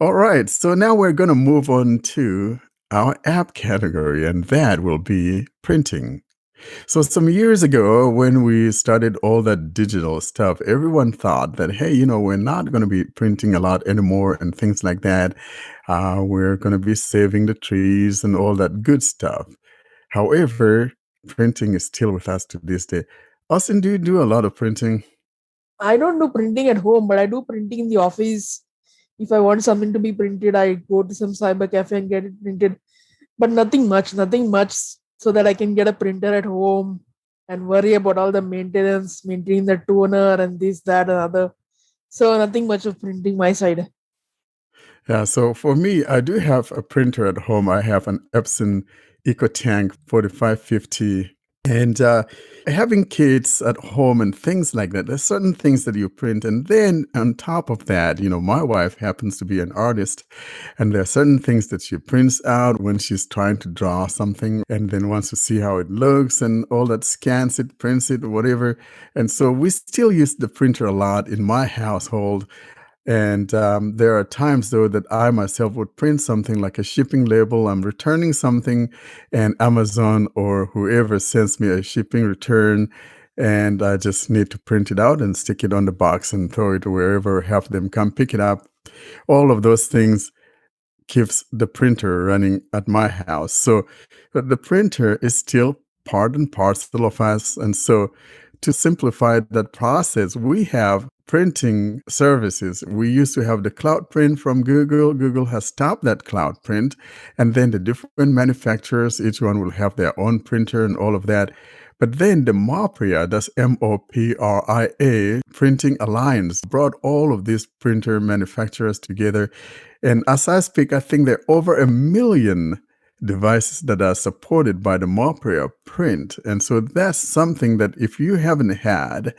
All right, so now we're going to move on to our app category, and that will be printing. So, some years ago, when we started all that digital stuff, everyone thought that, hey, we're not going to be printing a lot anymore and things like that. We're going to be saving the trees and all that good stuff. However, printing is still with us to this day. Austin, do you do a lot of printing? I don't do printing at home, but I do printing in the office. If I want something to be printed, I go to some cyber cafe and get it printed. But nothing much, so that I can get a printer at home and worry about all the maintenance, maintaining the toner and this, that, and other. So nothing much of printing my side. Yeah, so for me, I do have a printer at home. I have an Epson EcoTank 4550. And having kids at home and things like that, there's certain things that you print. And then on top of that, my wife happens to be an artist. And there are certain things that she prints out when she's trying to draw something and then wants to see how it looks and all that, scans it, prints it, whatever. And so we still use the printer a lot in my household. And there are times, though, that I myself would print something like a shipping label. I'm returning something, and Amazon or whoever sends me a shipping return, and I just need to print it out and stick it on the box and throw it wherever, have them come pick it up. All of those things keeps the printer running at my house. So but the printer is still part and parcel of us. And so to simplify that process, we have printing services. We used to have the cloud print from Google. Google has stopped that cloud print. And then the different manufacturers, each one will have their own printer and all of that. But then the Mopria, that's Mopria Printing Alliance, brought all of these printer manufacturers together. And as I speak, I think there are over 1 million devices that are supported by the Mopria print. And so that's something that if you haven't had,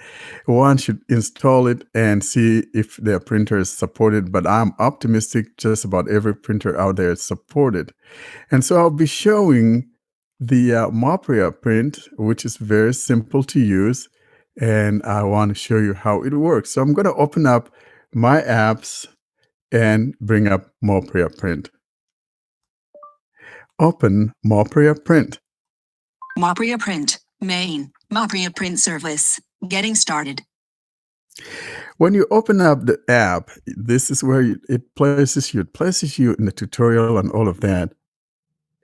one should install it and see if their printer is supported. But I'm optimistic just about every printer out there is supported. And so I'll be showing the Mopria print, which is very simple to use. And I want to show you how it works. So I'm going to open up my apps and bring up Mopria print. Open Mopria print. Mopria print, main, Mopria print service, getting started. When you open up the app, this is where it places you. It places you in the tutorial and all of that.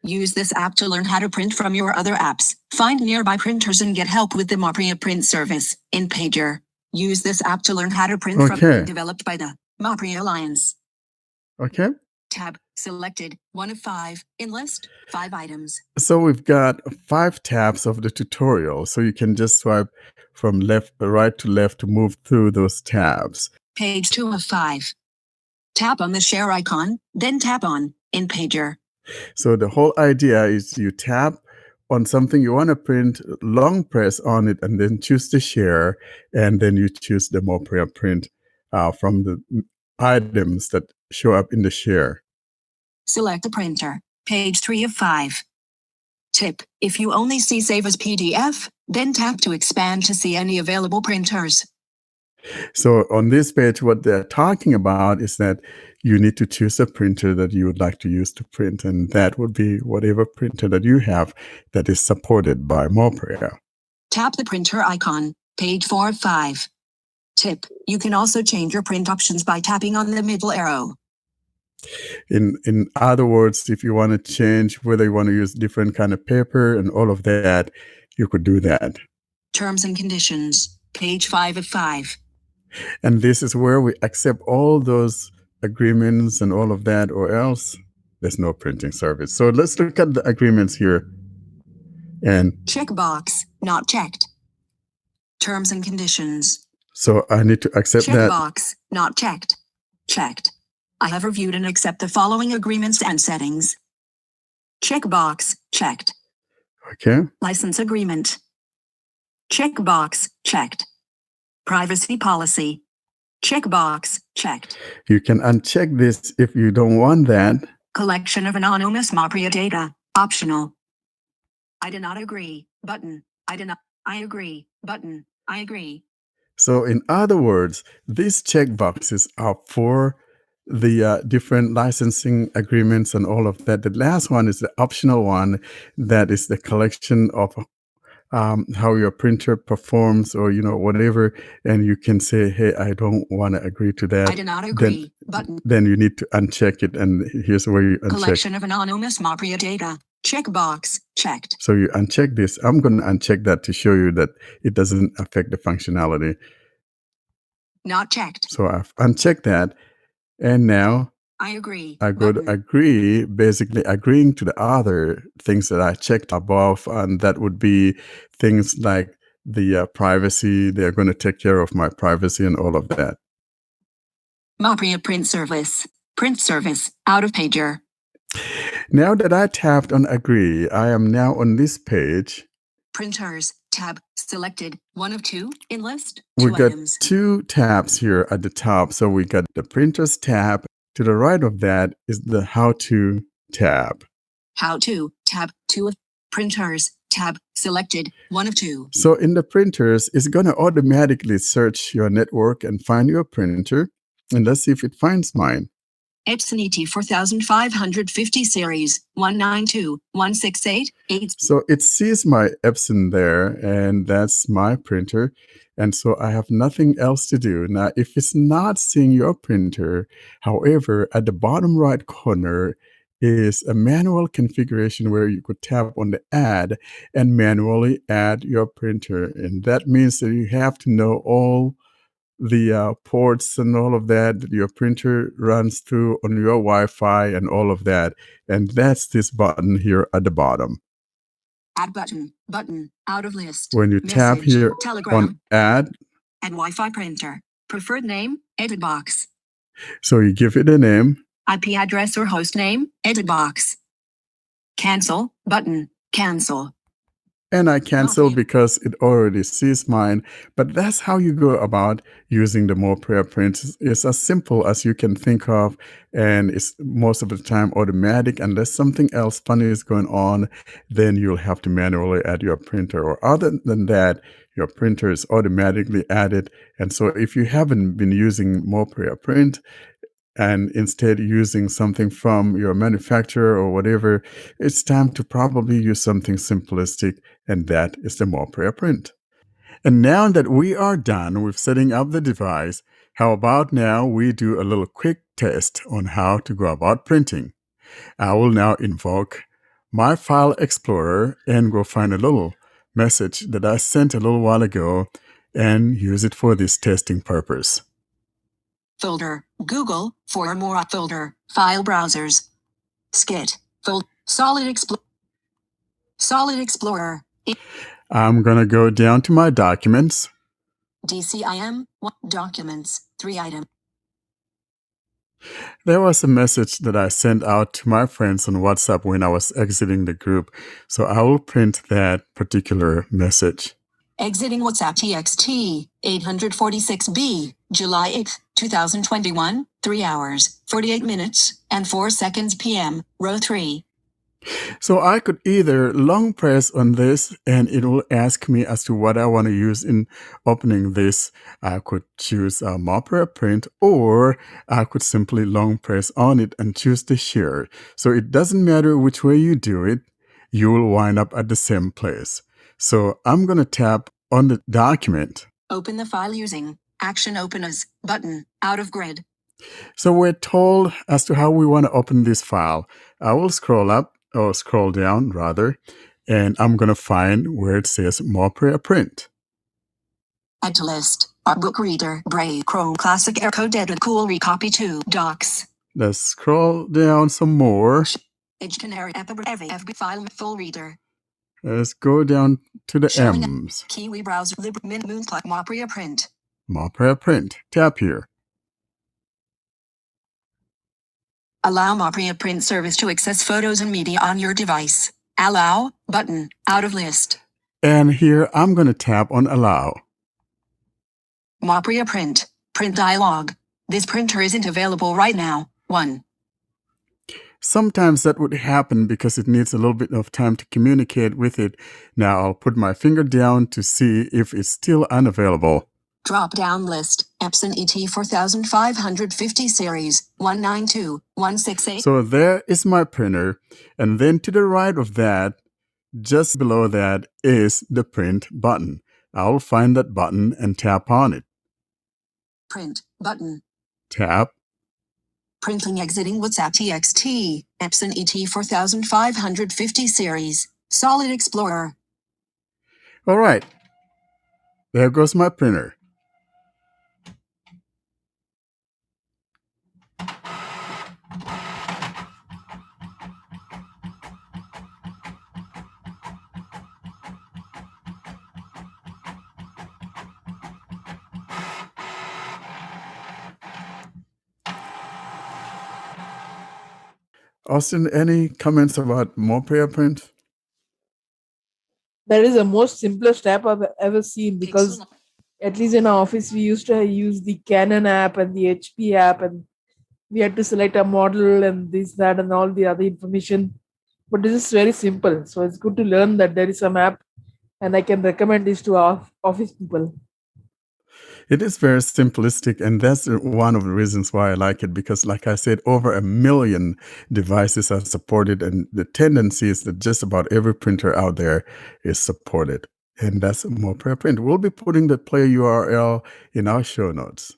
Use this app to learn how to print from your other apps. Find nearby printers and get help with the Mopria print service in Pager. Use this app to learn how to print from developed by the Mopria Alliance. Okay. Tab selected 1 of 5 in list 5 items. So we've got 5 tabs of the tutorial. So you can just swipe from right to left to move through those tabs. Page 2 of 5. Tap on the share icon, then tap on in Pager. So the whole idea is you tap on something you want to print, long press on it, and then choose the share, and then you choose the Mopria print from the items that show up in the share. Select a printer. Page 3 of 5. Tip: if you only see Save as PDF, then tap to expand to see any available printers. So on this page, what they're talking about is that you need to choose a printer that you would like to use to print, and that would be whatever printer that you have that is supported by Mopria. Tap the printer icon, page 4 of 5. Tip: you can also change your print options by tapping on the middle arrow. In other words, if you want to change whether you want to use different kind of paper and all of that, you could do that. Terms and conditions, page 5 of 5. And this is where we accept all those agreements and all of that, or else there's no printing service. So let's look at the agreements here. And checkbox, not checked. Terms and conditions. So I need to accept that. Checkbox, not checked. Checked. I have reviewed and accept the following agreements and settings. Checkbox, checked. Okay. License agreement. Checkbox, checked. Privacy policy. Checkbox, checked. You can uncheck this if you don't want that. Collection of anonymous Mopria data, optional. I do not agree, button. I agree, button. I agree. So in other words, these checkboxes are for the different licensing agreements and all of that. The last one is the optional one, that is the collection of how your printer performs, or whatever, and you can say, hey, I don't want to agree to I that. do not agree. Button. Then you need to uncheck it, and here's where you uncheck. Collection of anonymous Mopria data. Checkbox checked. So you uncheck this. I'm going to uncheck that to show you that it doesn't affect the functionality. Not checked. So I've unchecked that, and now I agree. I go to agree, basically agreeing to the other things that I checked above, and that would be things like the privacy. They're going to take care of my privacy and all of that. Mopria print service. Print service. Out of pager. Now that I tapped on agree, I am now on this page. Printers tab selected. 1 of 2 in list. We 2 got items. 2 tabs here at the top. So we got the printers tab. To the right of that is the how to tab. How to tab 2 of printers tab selected. 1 of 2. So in the printers, it's going to automatically search your network and find your printer. And let's see if it finds mine. Epson ET 4550 series 192.168.8. So it sees my Epson there, and that's my printer. And so I have nothing else to do. Now, if it's not seeing your printer, however, at the bottom right corner is a manual configuration where you could tap on the add and manually add your printer. And that means that you have to know all the ports and all of that your printer runs through on your Wi-Fi and all of that. And that's this button here at the bottom. Add button. Button. Out of list. When you tap Message. here Telegram. on add, Add Wi-Fi printer. Preferred name. Edit box. so you give it a name. IP address or host name. Edit box. Cancel. Button. Cancel. And I cancel Okay. because it already sees mine. But that's how you go about using the Mopria print. It's as simple as you can think of, and it's most of the time automatic. Unless something else funny is going on, then you'll have to manually add your printer. Or other than that, your printer is automatically added. And so if you haven't been using Mopria print, and instead using something from your manufacturer or whatever, it's time to probably use something simplistic, and that is the Mopria print. And now that we are done with setting up the device, how about now we do a little quick test on how to go about printing. I will now invoke my File Explorer and go find a little message that I sent a little while ago and use it for this testing purpose. Folder. Google. For more folder. File browsers. Skit. Solid Explorer. I'm going to go down to my documents. DCIM. Documents. 3 items. There was a message that I sent out to my friends on WhatsApp when I was exiting the group, so I will print that particular message. Exiting WhatsApp TXT 846B, July 8th, 2021, 3 hours, 48 minutes, and 4 seconds PM, row 3. So I could either long press on this and it will ask me as to what I want to use in opening this. I could choose a Mopria print, or I could simply long press on it and choose the share. So it doesn't matter which way you do it, you will wind up at the same place. So I'm going to tap on the document. Open the file using Action Open As button, out of grid. So we're told as to how we want to open this file. I will scroll up, or scroll down rather, and I'm going to find where it says Mopria print. Add to list. Art book reader. Brave. Chrome Classic Aircode Edit Cool Recopy 2. Docs. Let's scroll down some more. Edge Canary FB file full reader. Let's go down to the Showing M's. Kiwi browser. Min Moonclock Mopria print. Mopria print. Tap here. Allow Mopria print service to access photos and media on your device. Allow button, out of list. And here I'm going to tap on allow. Mopria print. Print dialog. This printer isn't available right now. 1. Sometimes that would happen because it needs a little bit of time to communicate with it. Now I'll put my finger down to see if it's still unavailable. Drop-down list, Epson ET4550 series, 192168. So there is my printer. And then to the right of that, just below that is the print button. I'll find that button and tap on it. Print button. Tap. Printing exiting WhatsApp TXT, Epson ET4550 series, Solid Explorer. All right. There goes my printer. Austin, any comments about Mopria print? That is the most simplest app I've ever seen, because at least in our office we used to use the Canon app and the HP app, and we had to select a model and this, that, and all the other information. But this is very simple, so it's good to learn that there is some app, and I can recommend this to our office people. It is very simplistic, and that's one of the reasons why I like it, because like I said, over 1 million devices are supported, and the tendency is that just about every printer out there is supported. And that's Mopria Print. We'll be putting the player URL in our show notes.